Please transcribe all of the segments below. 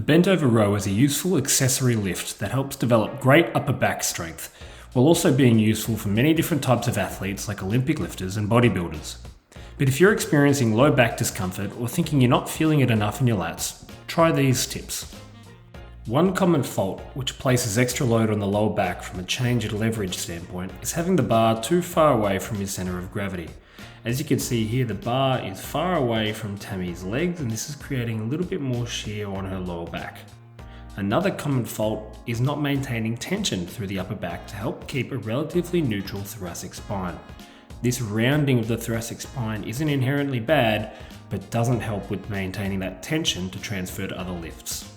bent over row is a useful accessory lift that helps develop great upper back strength, while also being useful for many different types of athletes like Olympic lifters and bodybuilders. But if you're experiencing low back discomfort or thinking you're not feeling it enough in your lats, try these tips. One common fault which places extra load on the lower back from a change in leverage standpoint is having the bar too far away from your center of gravity. As you can see here, the bar is far away from Tammie's legs, and this is creating a little bit more shear on her lower back. Another common fault is not maintaining tension through the upper back to help keep a relatively neutral thoracic spine. This rounding of the thoracic spine isn't inherently bad, but doesn't help with maintaining that tension to transfer to other lifts.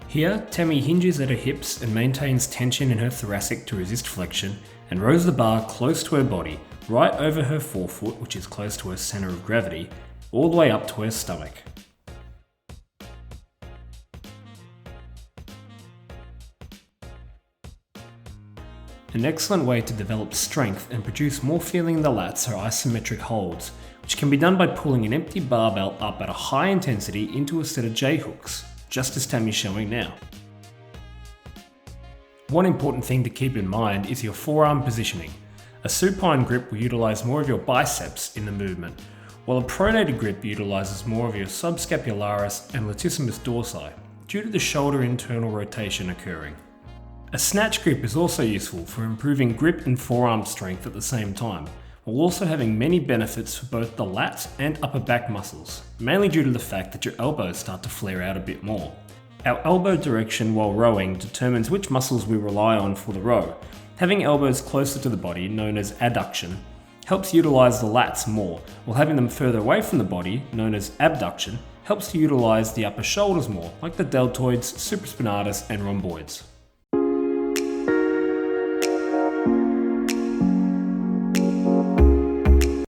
Here, Tammie hinges at her hips and maintains tension in her thoracic to resist flexion, and rows the bar close to her body, right over her forefoot, which is close to her center of gravity, all the way up to her stomach. An excellent way to develop strength and produce more feeling in the lats are isometric holds, which can be done by pulling an empty barbell up at a high intensity into a set of J-hooks, just as Tammie's showing now. One important thing to keep in mind is your forearm positioning. A supine grip will utilize more of your biceps in the movement, while a pronated grip utilizes more of your subscapularis and latissimus dorsi, due to the shoulder internal rotation occurring. A snatch grip is also useful for improving grip and forearm strength at the same time, while also having many benefits for both the lats and upper back muscles, mainly due to the fact that your elbows start to flare out a bit more. Our elbow direction while rowing determines which muscles we rely on for the row. Having elbows closer to the body, known as adduction, helps utilize the lats more, while having them further away from the body, known as abduction, helps to utilize the upper shoulders more, like the deltoids, supraspinatus, and rhomboids.